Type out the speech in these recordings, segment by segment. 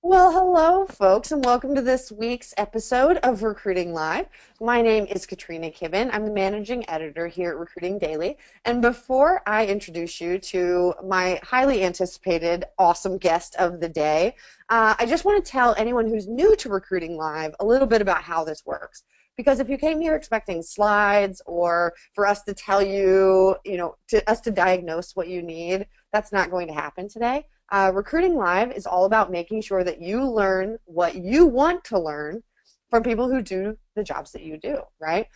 Well, hello, folks, and welcome to this week's episode of Recruiting Live. My name is Katrina Kibben. I'm the managing editor here at Recruiting Daily. And before I introduce you to my highly anticipated, awesome guest of the day, I just want to tell anyone who's new to Recruiting Live a little bit about how this works. Because if you came here expecting slides or for us to tell you, us to diagnose what you need, that's not going to happen today. Recruiting Live is all about making sure that you learn what you want to learn from people who do the jobs that you do, right?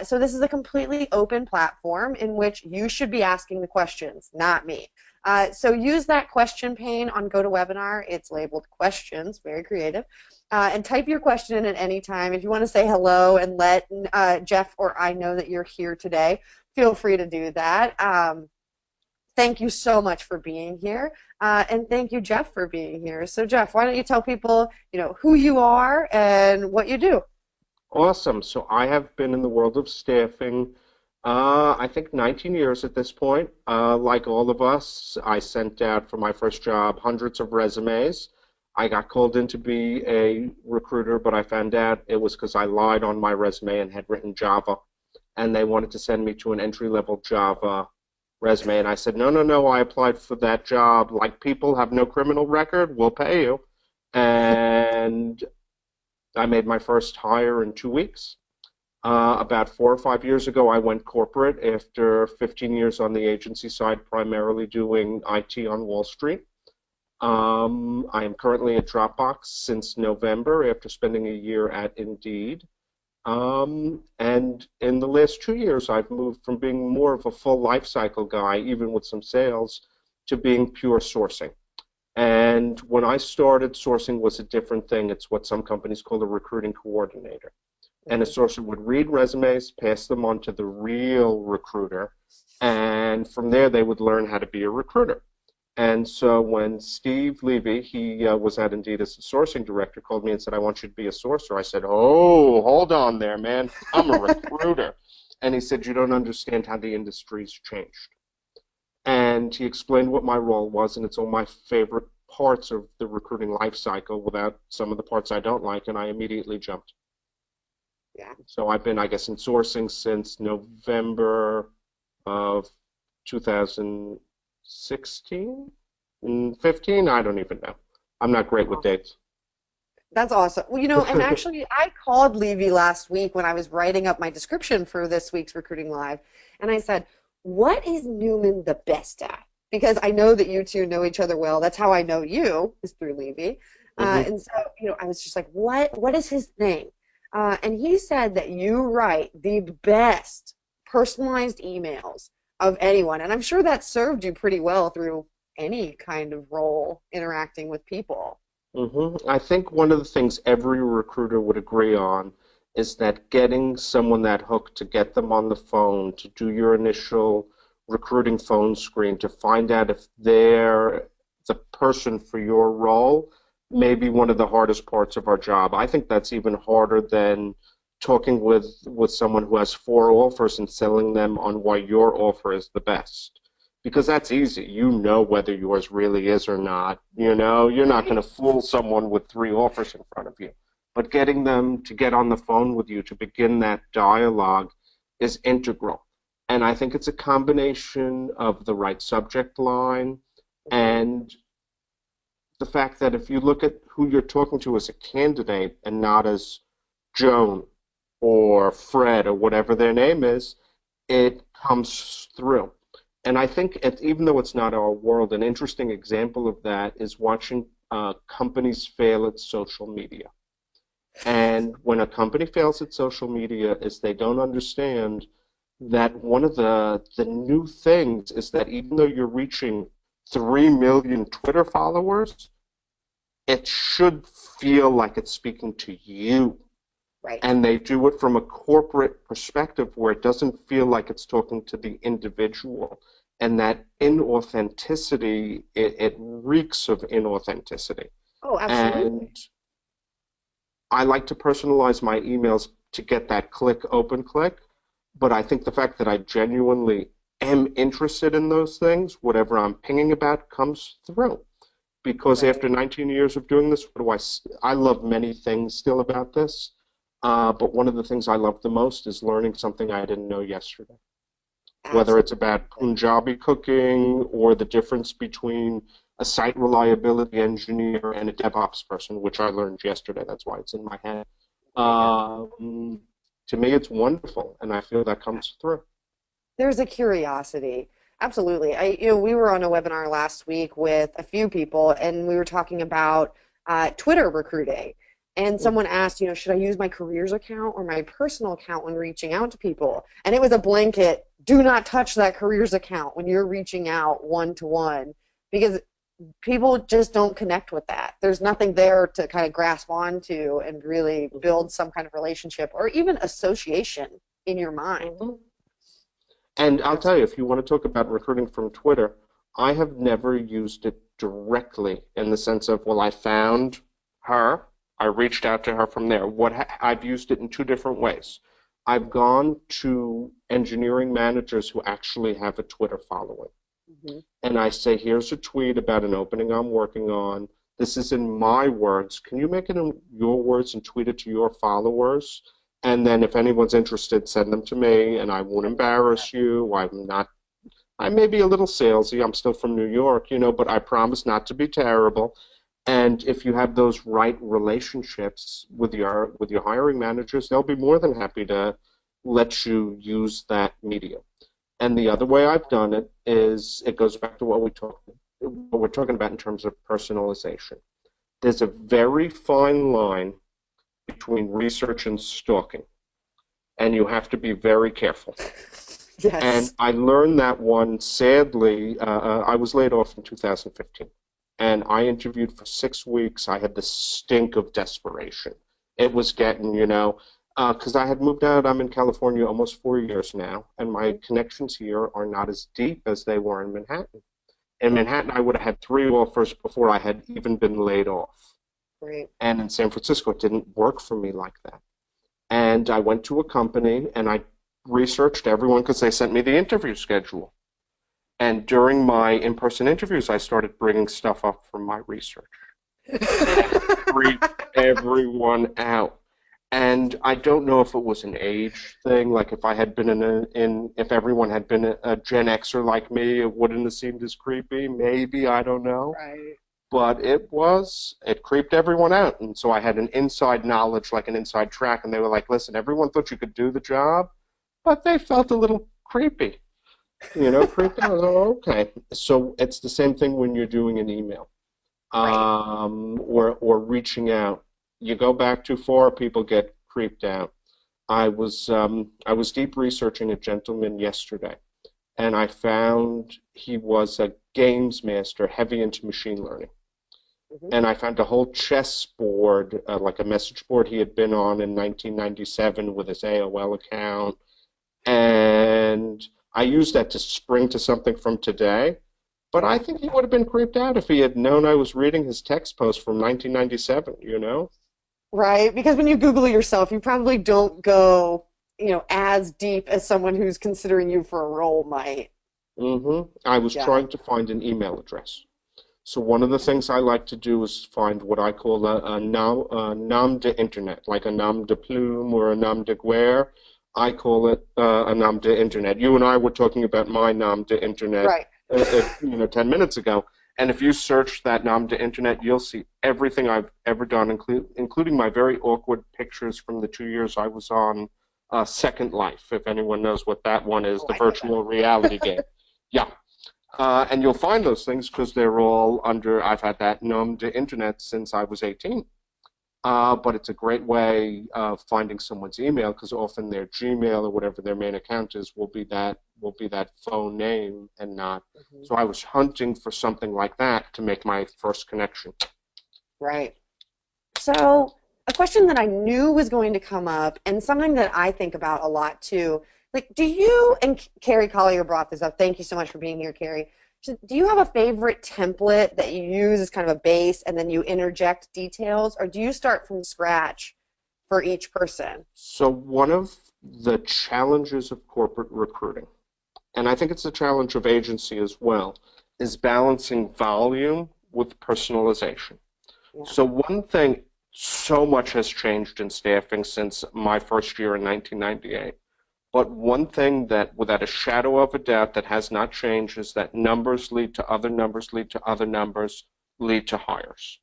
So this is a completely open platform in which you should be asking the questions, not me. So use that question pane on GoToWebinar. It's labeled questions, very creative. And type your question in at any time. If you want to say hello and let Jeff or I know that you're here today, feel free to do that. Thank you so much for being here, and thank you, Jeff, for being here. So, Jeff, why don't you tell people, who you are and what you do? Awesome. So I have been in the world of staffing, I think 19 years at this point. Like all of us, I sent out for my first job hundreds of resumes. I got called in to be a recruiter, but I found out it was because I lied on my resume and had written Java, and they wanted to send me to an entry-level Java resume, and I said, no, I applied for that job. Like, people have no criminal record, we'll pay you. And I made my first hire in 2 weeks. About 4 or 5 years ago, I went corporate after 15 years on the agency side, primarily doing IT on Wall Street. I am currently at Dropbox since November after spending a year at Indeed. And in the last 2 years, I've moved from being more of a full life cycle guy, even with some sales, to being pure sourcing. And when I started, sourcing was a different thing. It's what some companies call a recruiting coordinator. And a sourcer would read resumes, pass them on to the real recruiter, and from there they would learn how to be a recruiter. And so when Steve Levy, he was at Indeed as the sourcing director, called me and said, I want you to be a sourcer. I said, oh, hold on there, man. I'm a recruiter. And he said, you don't understand how the industry's changed. And he explained what my role was, and it's all my favorite parts of the recruiting life cycle without some of the parts I don't like, and I immediately jumped. Yeah. So I've been, I guess, in sourcing since November of 2016, 15? I don't even know. I'm not great with dates. That's awesome. Well, and actually, I called Levy last week when I was writing up my description for this week's Recruiting Live, and I said, what is Newman the best at? Because I know that you two know each other well. That's how I know you, is through Levy. And so, I was just like, what is his thing? And he said that you write the best personalized emails of anyone. And I'm sure that served you pretty well through any kind of role interacting with people. I think one of the things every recruiter would agree on is that getting someone that hook, to get them on the phone, to do your initial recruiting phone screen, to find out if they're the person for your role, may be one of the hardest parts of our job. I think that's even harder than talking with someone who has 4 offers and selling them on why your offer is the best. Because that's easy. You know whether yours really is or not. You're not going to fool someone with 3 offers in front of you. But getting them to get on the phone with you to begin that dialogue is integral. And I think it's a combination of the right subject line and the fact that if you look at who you're talking to as a candidate and not as Joan or Fred or whatever their name is, it comes through. And I think, even though it's not our world, an interesting example of that is watching companies fail at social media. And when a company fails at social media is they don't understand that one of the new things is that even though you're reaching 3 million Twitter followers, it should feel like it's speaking to you. Right. And they do it from a corporate perspective where it doesn't feel like it's talking to the individual. And that inauthenticity, it reeks of inauthenticity. Oh, absolutely. And I like to personalize my emails to get that open click, but I think the fact that I genuinely am interested in those things, whatever I'm pinging about, comes through. because Right. after 19 years of doing this, I love many things still about this, but one of the things I love the most is learning something I didn't know yesterday. Whether it's about Absolutely. Punjabi cooking or the difference between a site reliability engineer and a DevOps person, which I learned yesterday. That's why it's in my head. Yeah. Um, to me, it's wonderful, and I feel that comes through. There's a curiosity. Absolutely. We were on a webinar last week with a few people, and we were talking about Twitter recruiting. And someone asked, should I use my careers account or my personal account when reaching out to people? And it was a blanket, do not touch that careers account when you're reaching out one to one, because people just don't connect with that. There's nothing there to kind of grasp onto and really build some kind of relationship or even association in your mind. Mhm. And I'll tell you, if you want to talk about recruiting from Twitter, I have never used it directly in the sense of, well, I found her, I reached out to her from there. I've used it in two different ways. I've gone to engineering managers who actually have a Twitter following, Mhm. and I say, here's a tweet about an opening I'm working on. This is in my words. Can you make it in your words and tweet it to your followers? And then if anyone's interested, send them to me, and I won't I love that. embarrass you. I may be a little salesy. I'm still from New York, but I promise not to be terrible. And if you have those right relationships with your hiring managers, they'll be more than happy to let you use that medium. And the other way I've done it is it goes back to what we're talking about in terms of personalization. There's a very fine line between research and stalking, and you have to be very careful. And Yes. I learned that one, sadly, I was laid off in 2015, and I interviewed for 6 weeks. I had the stink of desperation. It was getting, because I had moved out. I'm in California almost 4 years now, and my connections here are not as deep as they were in Manhattan. In Manhattan, I would have had 3 offers before I had even been laid off. Great. And in San Francisco, it didn't work for me like that. And I went to a company and I researched everyone because they sent me the interview schedule. And during my in-person interviews, I started bringing stuff up from my research. And it freaked everyone out. And I don't know if it was an age thing, like if I had been if everyone had been a Gen Xer like me, it wouldn't have seemed as creepy. Maybe, I don't know. Right. But it creeped everyone out. And so I had an inside knowledge, like an inside track, and they were like, listen, everyone thought you could do the job, but they felt a little creepy, creeped out. Oh, okay. So it's the same thing when you're doing an email, Right. or reaching out. You go back too far, people get creeped out. I was deep researching a gentleman yesterday, and I found he was a games master, heavy into machine learning. Hmm. And I found a whole chessboard, like a message board he had been on in 1997 with his AOL account. And I used that to spring to something from today. But I Yeah. think he would have been creeped out if he had known I was reading his text post from 1997, you know? Right. Because when you Google yourself, you probably don't go, as deep as someone who's considering you for a role might. I was Yeah. trying to find an email address. So one of the things I like to do is find what I call a nom de internet, like a nom de plume or a nom de guerre. I call it a nom de internet. You and I were talking about my nom de internet, Right. 10 minutes ago. And if you search that nom de internet, you'll see everything I've ever done, including my very awkward pictures from the 2 years I was on Second Life, if anyone knows what that one is, Oh, the I know that. virtual reality game. Yeah. And you'll find those things because they're all under, I've had that nom de internet since I was 18. But it's a great way of finding someone's email because often their Gmail or whatever their main account is will be that phone name and not. Mhm. So I was hunting for something like that to make my first connection. Right. So, a question that I knew was going to come up, and something that I think about a lot too, like, do you, and Carrie Collier brought this up, thank you so much for being here, Carrie. So do you have a favorite template that you use as kind of a base and then you interject details, or do you start from scratch for each person? So one of the challenges of corporate recruiting, and I think it's a challenge of agency as well, is balancing volume with personalization. Yeah. So one thing, so much has changed in staffing since my first year in 1998. But one thing that, without a shadow of a doubt, that has not changed is that numbers lead to other numbers, lead to other numbers, lead to hires.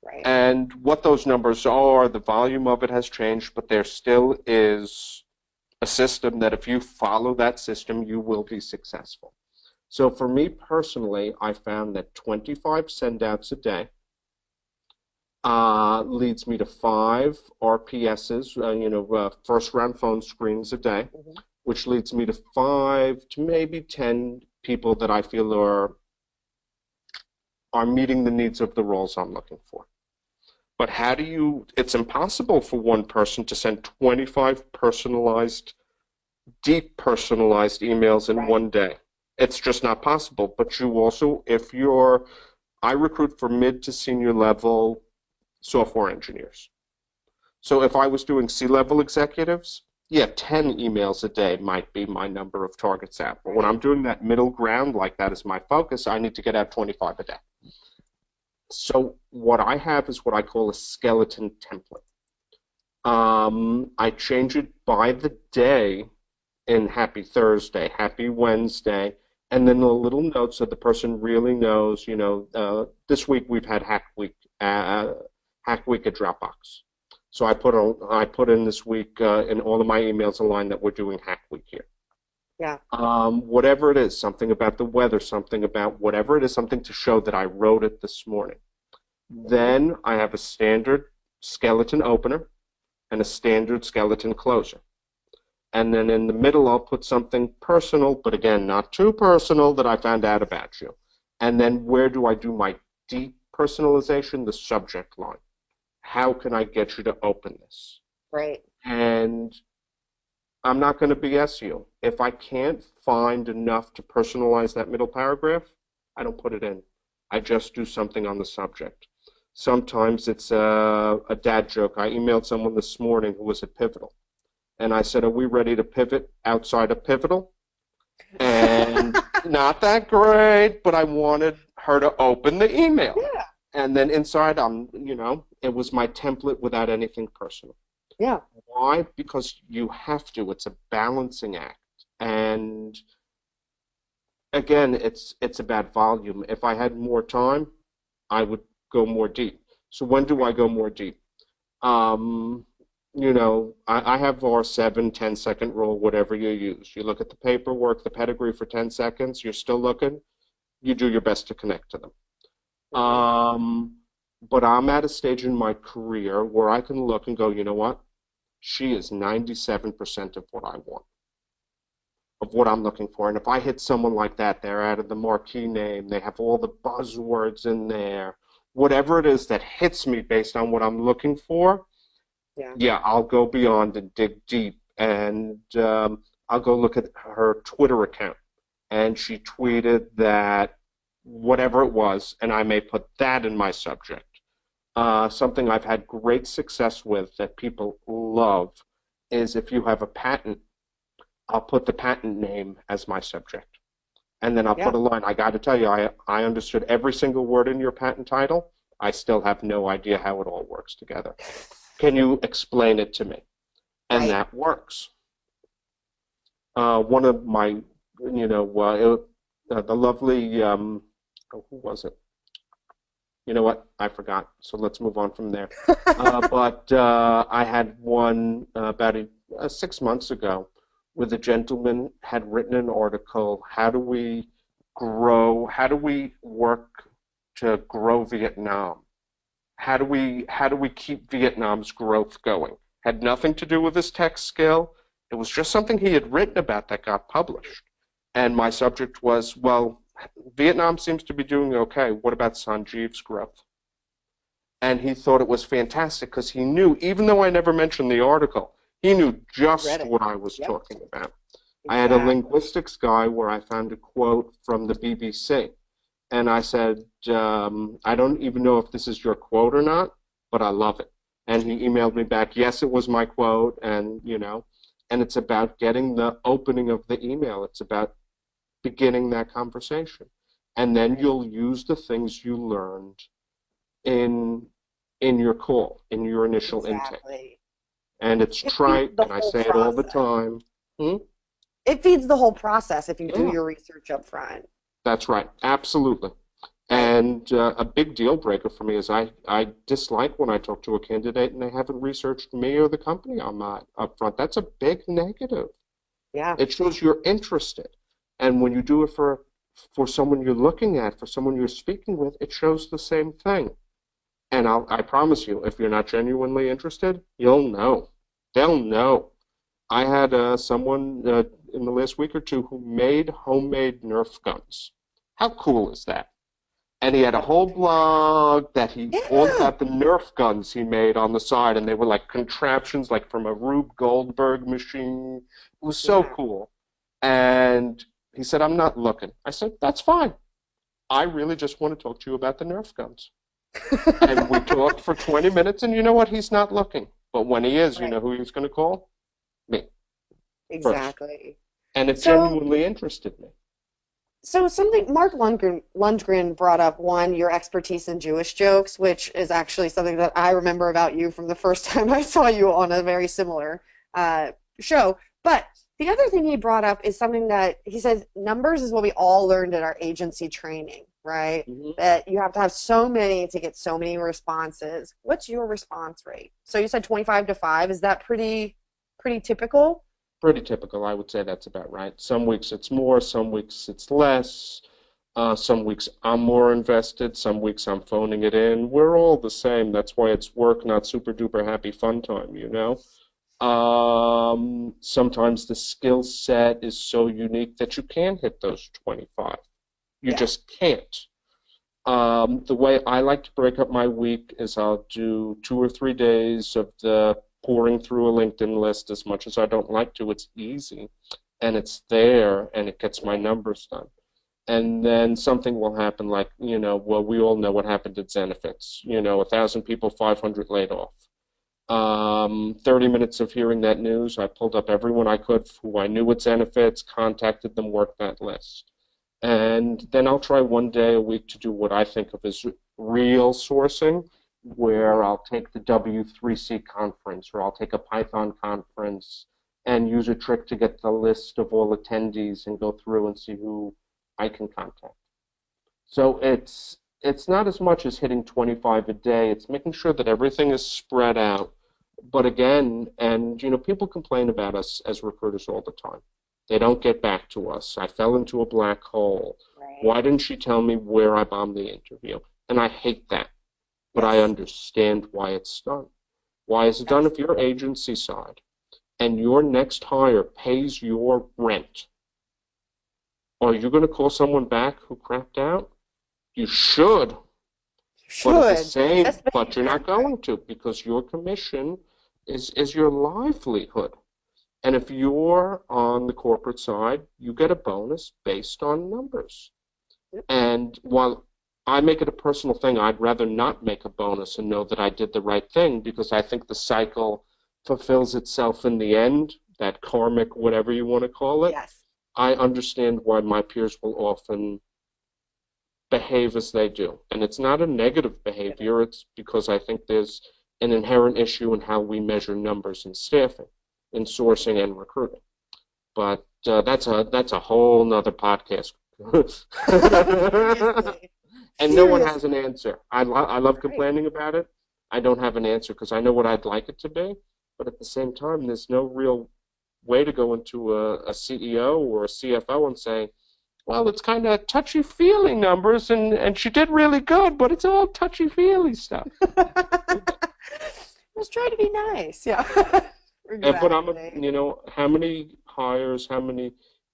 Right. And what those numbers are, the volume of it has changed, but there still is a system that if you follow that system, you will be successful. So for me personally, I found that 25 send-outs a day leads me to 5 RPSs, first round phone screens a day, which leads me to 5 to maybe 10 people that I feel are meeting the needs of the roles I'm looking for. But it's impossible for one person to send 25 personalized, deep personalized emails in one day. It's just not possible. But you also, I recruit for mid to senior level software engineers. So if I was doing C-level executives, 10 emails a day might be my number of targets out. But when I'm doing that middle ground, like that is my focus, I need to get out 25 a day. So what I have is what I call a skeleton template. I change it by the day in Happy Thursday, Happy Wednesday, and then a little note so the person really knows, this week we've had Hack Week at Dropbox. So I put in this week in all of my emails a line that we're doing Hack Week here. Yeah. Whatever it is, something about the weather, something about whatever it is, something to show that I wrote it this morning. Then I have a standard skeleton opener and a standard skeleton closer. And then in the middle, I'll put something personal, but again, not too personal, that I found out about you. And then where do I do my deep personalization? The subject line. How can I get you to open this? Right. And I'm not going to BS you. If I can't find enough to personalize that middle paragraph, I don't put it in. I just do something on the subject. Sometimes it's a dad joke. I emailed someone this morning who was at Pivotal. And I said, are we ready to pivot outside of Pivotal? And not that great, but I wanted her to open the email. Yeah. And then inside, it was my template without anything personal. Yeah. Why? Because you have to. It's a balancing act. And again, it's about volume. If I had more time, I would go more deep. So when do I go more deep? I have our 7, 10-second rule, whatever you use. You look at the paperwork, the pedigree for 10 seconds, you're still looking, you do your best to connect to them. But I'm at a stage in my career where I can look and go, you know what? She is 97% of what I want, of what I'm looking for. And if I hit someone like that, they're out of the marquee name, they have all the buzzwords in there, whatever it is that hits me based on what I'm looking for, I'll go beyond and dig deep. And I'll go look at her Twitter account. And she tweeted that whatever it was, and I may put that in my subject. Something I've had great success with that people love is if you have a patent, I'll put the patent name as my subject. And then I'll put a line. I got to tell you, I understood every single word in your patent title. I still have no idea how it all works together. Can you explain it to me? And that works. One of my, the lovely, who was it? You know what? I forgot. So let's move on from there. But I had one about 6 months ago where the gentleman had written an article, how do we work to grow Vietnam? How do we keep Vietnam's growth going? Had nothing to do with his tech skill. It was just something he had written about that got published. And my subject was, well, Vietnam seems to be doing okay. What about Sanjeev's growth? And he thought it was fantastic because he knew, even though I never mentioned the article, he knew just what I was talking about. Exactly. I had a linguistics guy where I found a quote from the BBC. And I said, I don't even know if this is your quote or not, but I love it. And he emailed me back, yes, it was my quote. And, and it's about getting the opening of the email. It's about beginning that conversation. and then you'll use the things you learned in in your call, in your initial intake. Exactly. And it's It feeds trite, the and I whole say it all the process. time. Hmm? It feeds the whole process if you do Yeah, your research up front. that's right. Absolutely. Right. And a big deal breaker for me is I dislike when I talk to a candidate and they haven't researched me or the company I'm at up front. That's a big negative. Yeah. It shows you're interested. And when you do it for someone you're looking at, for someone you're speaking with, it shows the same thing. And I promise you, if you're not genuinely interested, you'll know. They'll know. I had someone in the last week or two who made homemade Nerf guns. How cool is that? And he had a That's whole very nice. blog that he all Yeah. about the Nerf guns he made on the side, and they were like contraptions, like from a Rube Goldberg machine. It was so Yeah. cool. And he said, "I'm not looking." I said, "That's fine. I really just want to talk to you about the Nerf guns." And we talked for 20 minutes, and you know what? He's not looking. But when he is, you Right. know who he's going to call? Me first. Exactly. And it So, genuinely interested me. something Mark Lundgren brought up one, your expertise in Jewish jokes, which is actually something that I remember about you from the first time I saw you on a very similar show. But the other thing he brought up is something that he says numbers is what we all learned at our agency training, right? Mhm. That you have to have so many to get so many responses. What's your response rate? So you said 25 to 5. Is that pretty typical? Pretty typical. I would say that's about right. Some weeks it's more, some weeks it's less. Some weeks I'm more invested, some weeks I'm phoning it in. We're all the same. That's why it's work, not super duper happy fun time, you know? Sometimes the skill set is so unique that you can't hit those 25. You Yeah. just can't. The way I like to break up my week is I'll do 2 or 3 days of the pouring through a LinkedIn list. As much as I don't like to, it's easy and it's there and it gets my numbers done. And then something will happen like, well, we all know what happened at Zenefits. 1,000 people, 500 laid off. 30 minutes of hearing that news, I pulled up everyone I could who I knew at Zenefits, contacted them, worked that list. And then I'll try one day a week to do what I think of as real sourcing, where I'll take the W3C conference or I'll take a Python conference and use a trick to get the list of all attendees and go through and see who I can contact. So it's not as much as hitting 25 a day. It's making sure that everything is spread out. But again, and people complain about us as recruiters all the time. They don't get back to us. I fell into a black hole. Right. Why didn't she tell me where I bombed the interview? And I hate that, but I Yes. understand why it's done. Why is it done? If your Absolutely. agency side and your next hire pays your rent, are you going to call someone back who crapped out? You should, You but at the should. same, Best but you're behavior. not going to because your commission is your livelihood. And if you're on the corporate side, you get a bonus based on numbers. Yep. And while I make it a personal thing, I'd rather not make a bonus and know that I did the right thing because I think the cycle fulfills itself in the end, that karmic, whatever you want to call it. Yes. I understand why my peers will often behave as they do. And it's not a negative behavior, it's because I think there's an inherent issue in how we measure numbers in staffing, in sourcing and recruiting. But that's a whole nother podcast. Seriously. And no one has Seriously. an answer. I love Right. complaining about it. I don't have an answer because I know what I'd like it to be, but at the same time, there's no real way to go into a CEO or a CFO and say, well, it's kind of touchy-feely numbers, and she did really good, but it's all touchy-feely stuff. Just try to be nice. Yeah. But Exactly. how many hires, how many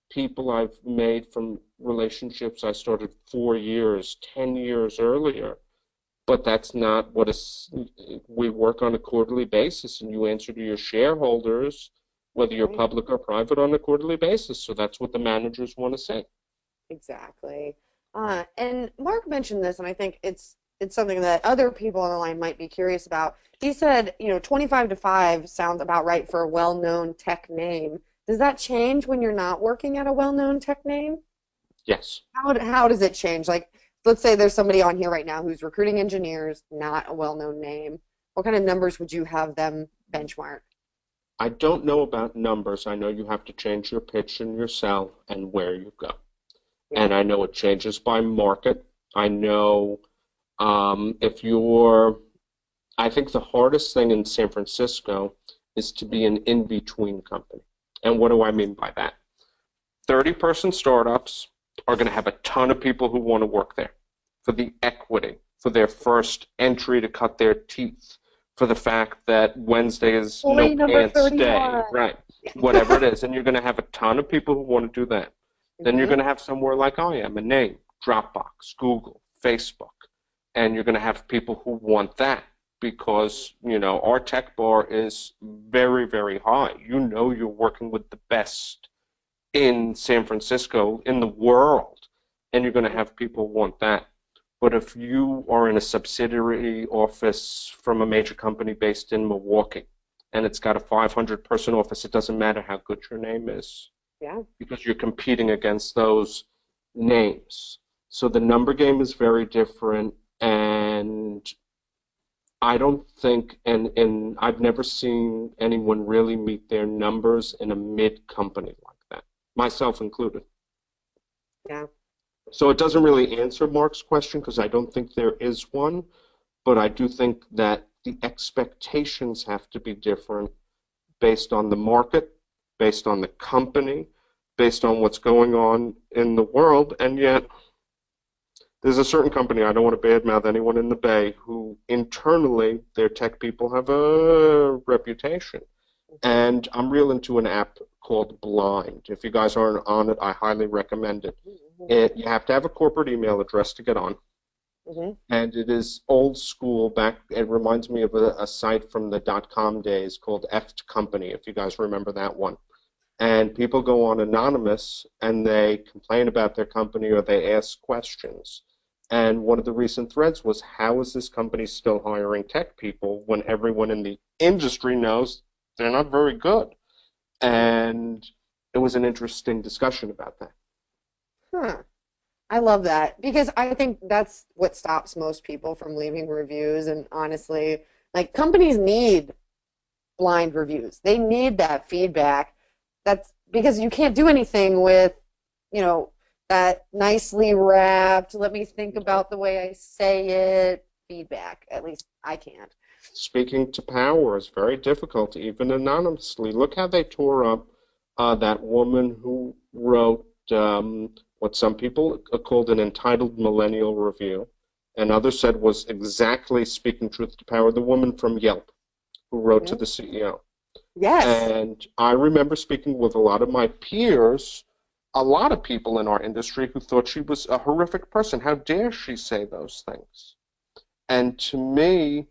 people I've made from relationships I started 4 years, 10 years earlier. But that's not what is, we work on a quarterly basis, and you answer to your shareholders, whether you're Right. public or private, on a quarterly basis. So that's what the managers want to say. Exactly. And Mark mentioned this, and I think it's something that other people on the line might be curious about. He said, 25 to 5 sounds about right for a well-known tech name. Does that change when you're not working at a well-known tech name? Yes. How does it change? Like, let's say there's somebody on here right now who's recruiting engineers, not a well-known name. What kind of numbers would you have them benchmark? I don't know about numbers. I know you have to change your pitch and your sell and where you go. Yeah. And I know it changes by market. I know if you're, I think the hardest thing in San Francisco is to be an in-between company. And what do I mean by that? 30-person startups are going to have a ton of people who want to work there for the equity, for their first entry to cut their teeth, for the fact that Wednesday is no Bully number pants day, 31. right? Whatever it is. And you're going to have a ton of people who want to do that. Then you're Mm-hmm. going to have somewhere like I am, a name, Dropbox, Google, Facebook, and you're going to have people who want that because, our tech bar is very, very high. You're working with the best in San Francisco, in the world, and you're going to have people want that. But if you are in a subsidiary office from a major company based in Milwaukee, and it's got a 500-person office, it doesn't matter how good your name is Yeah. because you're competing against those names. So the number game is very different, and I don't think, and I've never seen anyone really meet their numbers in a mid company like that, myself included. Yeah. So it doesn't really answer Mark's question because I don't think there is one, but I do think that the expectations have to be different based on the market, based on the company, based on what's going on in the world, and yet there's a certain company, I don't want to badmouth anyone in the Bay, who internally, their tech people have a reputation. And I'm real into an app called Blind. If you guys aren't on it, I highly recommend it. You have to have a corporate email address to get on. Mm-hmm. And it is old school back. It reminds me of a site from the .com days called Effed Company, if you guys remember that one. And people go on anonymous and they complain about their company or they ask questions. And one of the recent threads was, how is this company still hiring tech people when everyone in the industry knows they're not very good? And it was an interesting discussion about that. Huh. I love that because I think that's what stops most people from leaving reviews. And honestly, like companies need blind reviews. They need that feedback. That's because you can't do anything with, you know, that nicely wrapped, let me think about the way I say it feedback. At least I can't. Speaking to power is very difficult, even anonymously. Look how they tore up that woman who wrote what some people called an entitled millennial review, and others said was exactly speaking truth to power, the woman from Yelp who wrote to Mhm. the CEO. Yes. And I remember speaking with a lot of my peers, a lot of people in our industry who thought she was a horrific person. How dare she say those things? And to me,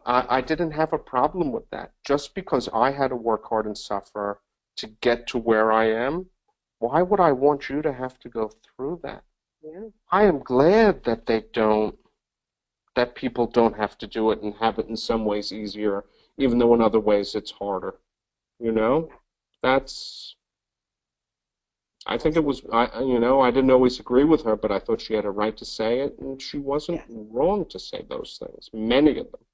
I didn't have a problem with that. Just because I had to work hard and suffer to get to where I am, why would I want you to have to go through that? Yeah. I am glad that that people don't have to do it and have it in some ways easier, even though in other ways it's harder. You know? That's, I think it was, I didn't always agree with her, but I thought she had a right to say it, and she wasn't Yeah. wrong to say those things, many of them.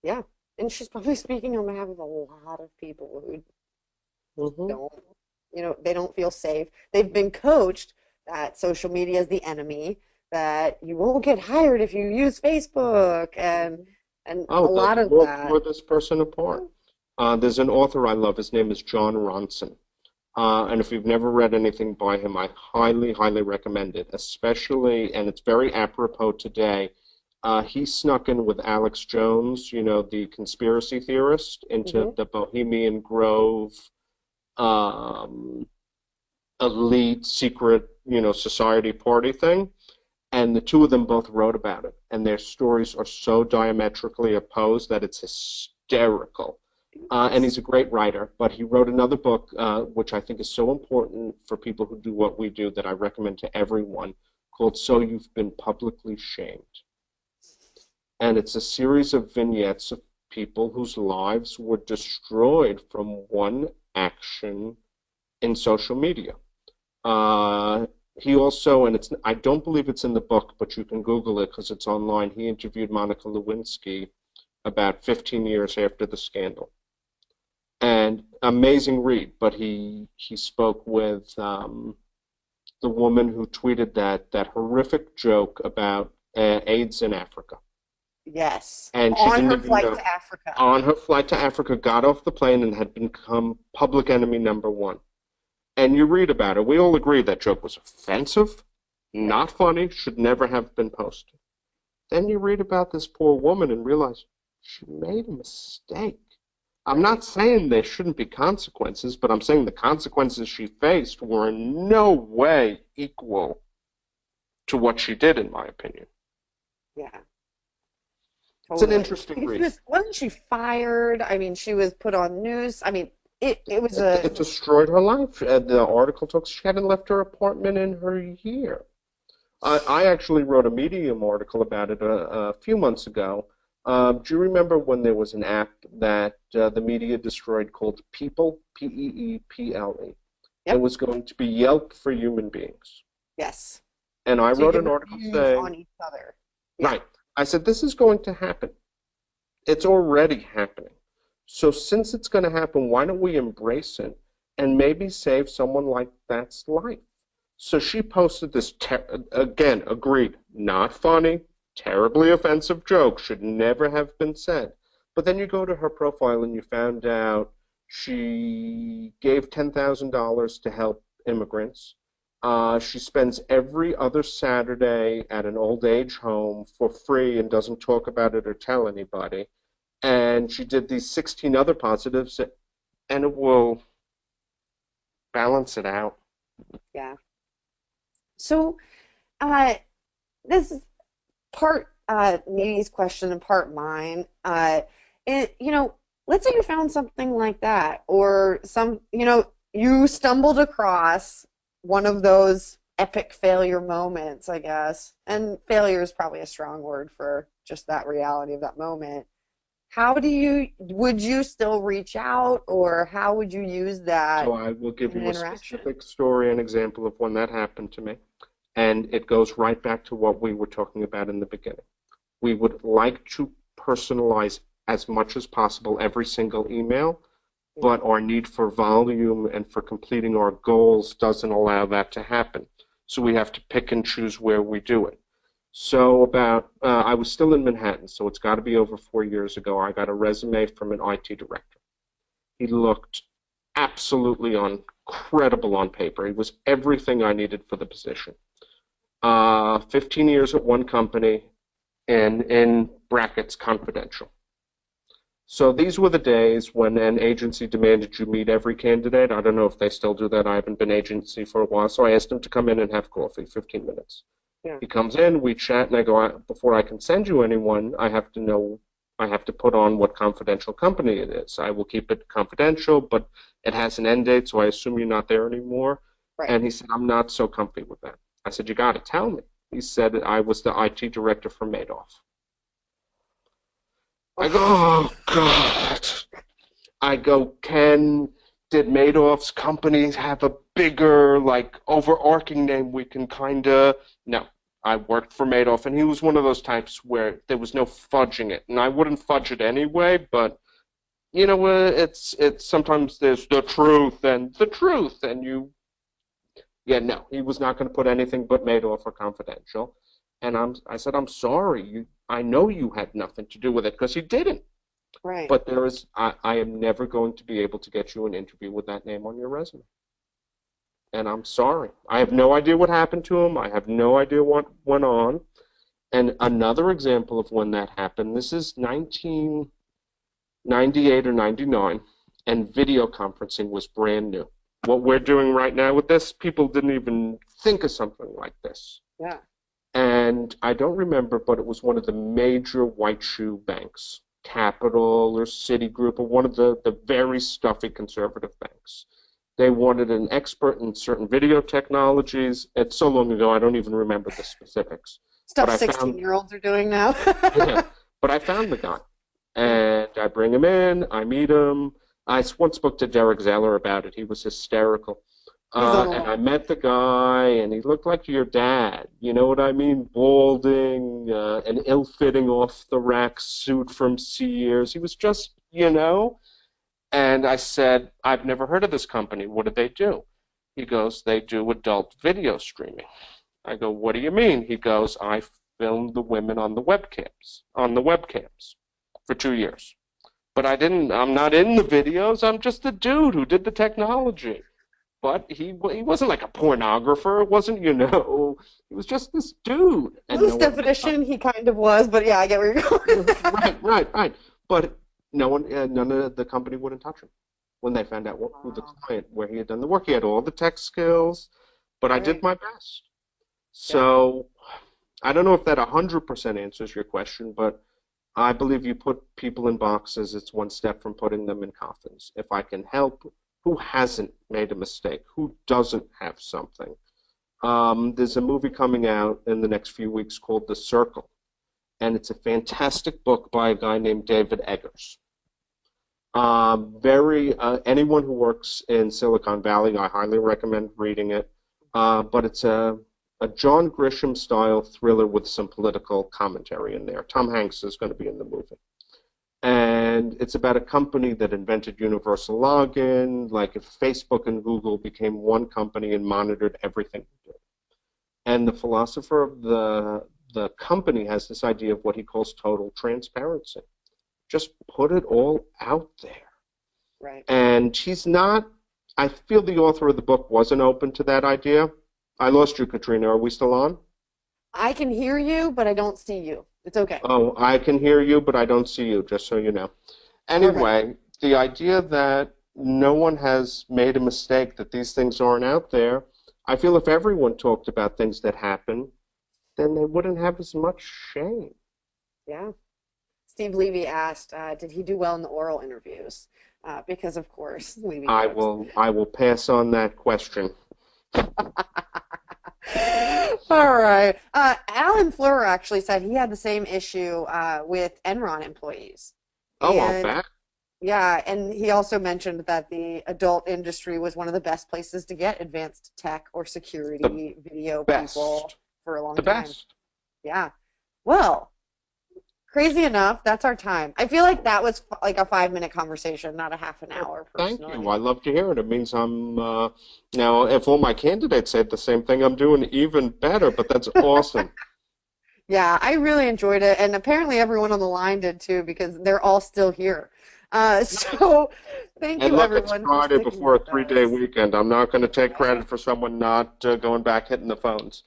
Yeah. And she's probably speaking on behalf of a lot of people who Hmm. don't, they don't feel safe. They've been coached that social media is the enemy, that you won't get hired if you use Facebook, and a Oh, the lot of world that. tore this person apart. There's an author I love. His name is John Ronson. And if you've never read anything by him, I highly, highly recommend it, especially, and it's very apropos today. He snuck in with Alex Jones, the conspiracy theorist, into Hmm. the Bohemian Grove um, elite secret, society party thing. And the two of them both wrote about it. And their stories are so diametrically opposed that it's hysterical. And he's a great writer, but he wrote another book, which I think is so important for people who do what we do that I recommend to everyone, called So You've Been Publicly Shamed. And it's a series of vignettes of people whose lives were destroyed from one action in social media. Uh, he also, and I don't believe it's in the book, but you can Google it because it's online. He interviewed Monica Lewinsky about 15 years after the scandal. And amazing read, but he spoke with the woman who tweeted that horrific joke about AIDS in Africa. Yes. And she On didn't her even flight know. to Africa. On her flight to Africa, got off the plane and had become public enemy number one. And you read about it. We all agree that joke was offensive, not funny, should never have been posted. Then you read about this poor woman and realize she made a mistake. I'm not saying there shouldn't be consequences, but I'm saying the consequences she faced were in no way equal to what she did, in my opinion. Yeah. It's an Totally. interesting read. Wasn't she fired? I mean, she was put on news. I mean, it was It destroyed her life. The article talks she hadn't left her apartment in her year. I actually wrote a Medium article about it a few months ago. Do you remember when there was an app that the media destroyed called People, P-E-E-P-L-E? Yep. It was going to be Yelp for human beings. Yes. And I So you wrote can an article reviews saying, on each other. Yeah. right, I said, this is going to happen. It's already happening. So since it's going to happen, why don't we embrace it and maybe save someone like that's life? So she posted this, again, agreed, not funny, terribly offensive joke, should never have been said. But then you go to her profile and you found out she gave $10,000 to help immigrants. She spends every other Saturday at an old age home for free and doesn't talk about it or tell anybody. And she did these 16 other positives, and it will balance it out. Yeah. So, this is part Needy's question and part mine. Let's say you found something like that, or you stumbled across one of those epic failure moments, I guess. And failure is probably a strong word for just that reality of that moment. Would you still reach out, or how would you use that So I will give in an you a interaction? specific story and example of when that happened to me. And it goes right back to what we were talking about in the beginning. We would like to personalize as much as possible every single email, but our need for volume and for completing our goals doesn't allow that to happen. So we have to pick and choose where we do it. So I was still in Manhattan, so it's got to be over 4 years ago. I got a resume from an IT director. He looked absolutely incredible on paper. He was everything I needed for the position. 15 years at one company, and in brackets, confidential. So these were the days when an agency demanded you meet every candidate. I don't know if they still do that. I haven't been agency for a while, so I asked him to come in and have coffee, 15 minutes. Yeah. He comes in, we chat, and I go, before I can send you anyone, I have to put on what confidential company it is. I will keep it confidential, but it has an end date, so I assume you're not there anymore. Right. And he said, I'm not so comfy with that. I said, you got to tell me. He said, I was the IT director for Madoff. I go, oh, God. I go, did Madoff's company have a bigger, overarching name we can No. I worked for Madoff, and he was one of those types where there was no fudging it. And I wouldn't fudge it anyway, but, it's sometimes there's the truth, and no, he was not going to put anything but Madoff or confidential. And I said, I'm sorry. I know you had nothing to do with it, because he didn't. Right. But I am never going to be able to get you an interview with that name on your resume. And I'm sorry. I have no idea what happened to him. I have no idea what went on. And another example of when that happened, this is 1998 or 99, and video conferencing was brand new. What we're doing right now with this, people didn't even think of something like this. Yeah. And I don't remember, but it was one of the major white shoe banks, Capital or Citigroup, or one of the very stuffy conservative banks. They wanted an expert in certain video technologies. It's so long ago, I don't even remember the specifics. Stuff 16-year-olds are doing now. Yeah, but I found the guy, and I bring him in, I meet him. I once spoke to Derek Zeller about it. He was hysterical. He's on the And I line. met the guy, and he looked like your dad. You know what I mean? Balding, an ill-fitting off-the-rack suit from Sears. He was just, And I said, I've never heard of this company. What do they do? He goes, they do adult video streaming. I go, what do you mean? He goes, I filmed the women on the webcams for 2 years. But I'm not in the videos. I'm just a dude who did the technology. But he wasn't like a pornographer. It wasn't, he was just this dude. And Loose no one would touch definition, he kind of was, but yeah, I get where you're going. him. Right. But none of the company wouldn't touch him when they found out who the Wow. client, where he had done the work. He had all the tech skills, but I did Right. my best. Yeah. So I don't know if that 100% answers your question, but I believe you put people in boxes, it's one step from putting them in coffins. If I can help, who hasn't made a mistake? Who doesn't have something? There's a movie coming out in the next few weeks called The Circle, and it's a fantastic book by a guy named David Eggers. Anyone who works in Silicon Valley, I highly recommend reading it. But it's a John Grisham style thriller with some political commentary in there. Tom Hanks is going to be in the movie. And it's about a company that invented universal login, like if Facebook and Google became one company and monitored everything we did. And the philosopher of the company has this idea of what he calls total transparency. Just put it all out there. Right. And I feel the author of the book wasn't open to that idea. I lost you, Katrina. Are we still on? I can hear you, but I don't see you. It's okay. Oh, I can hear you, but I don't see you, just so you know. Okay. Anyway, the idea that no one has made a mistake, that these things aren't out there, I feel if everyone talked about things that happen, then they wouldn't have as much shame. Yeah. Steve Levy asked, did he do well in the oral interviews? Because of course, Levy I knows. will pass on that question. All right. Alan Fleur actually said he had the same issue with Enron employees. Oh, I'll And bet. yeah, and he also mentioned that the adult industry was one of the best places to get advanced tech or The security video people best. for a long The time. best. Yeah. Well, crazy enough, that's our time. I feel like that was like a 5-minute conversation, not a half an Well, hour, thank you. personally. I love to hear it. It means now, if all my candidates said the same thing, I'm doing even better, but that's awesome. Yeah, I really enjoyed it, and apparently everyone on the line did too, because they're all still here. So thank And you look, it's everyone for Friday sticking before a with three-day us. weekend. I'm not going to take Right. credit for someone not going back hitting the phones.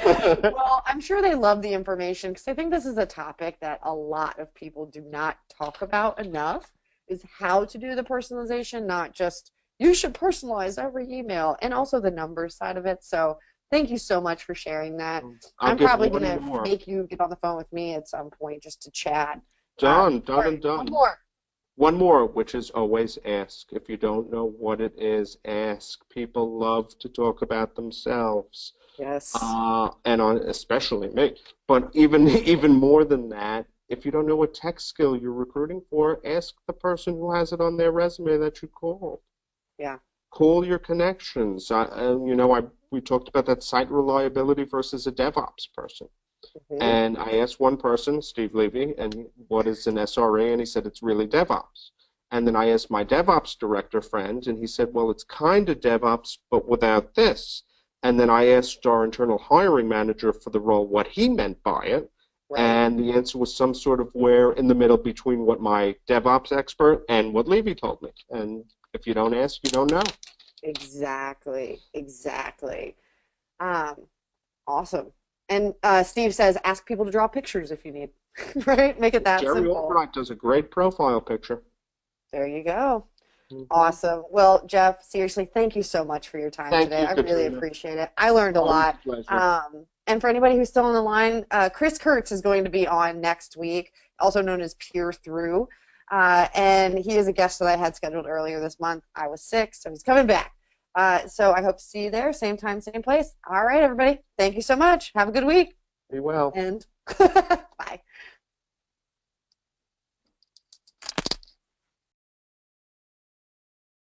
Well, I'm sure they love the information because I think this is a topic that a lot of people do not talk about enough, is how to do the personalization, not just you should personalize every email, and also the numbers side of it. So thank you so much for sharing that. I'll I'm give probably one gonna more. make you get on the phone with me at some point just to chat. Done Sorry, and one done. more. One more, which is always ask. If you don't know what it is, ask. People love to talk about themselves. Yes. Especially me. But even even more than that, if you don't know what tech skill you're recruiting for, ask the person who has it on their resume that you called. Yeah. Call your connections. We talked about that site reliability versus a DevOps person. Hmm. And I asked one person, Steve Levy, and what is an SRE? And he said it's really DevOps. And then I asked my DevOps director friend, and he said, well, it's kind of DevOps, but without this. And then I asked our internal hiring manager for the role what he meant by it. Right. And the answer was some sort of where in the middle between what my DevOps expert and what Levy told me. And if you don't ask, you don't know. Exactly. Exactly. Um, Awesome. And Steve says, ask people to draw pictures if you need, right? Make it that Jerry simple. Albright does a great profile picture. There you go. Mhm. Awesome. Well, Jeff, seriously, thank you so much for your time Thank today. you, I really Katrina. appreciate it. I learned a Always lot. a pleasure. And for anybody who's still on the line, Chris Kurtz is going to be on next week, also known as Peer Through. And he is a guest that I had scheduled earlier this month. I was sick, so he's coming back. So I hope to see you there, same time, same place. All right, everybody. Thank you so much. Have a good week. Be well. And bye.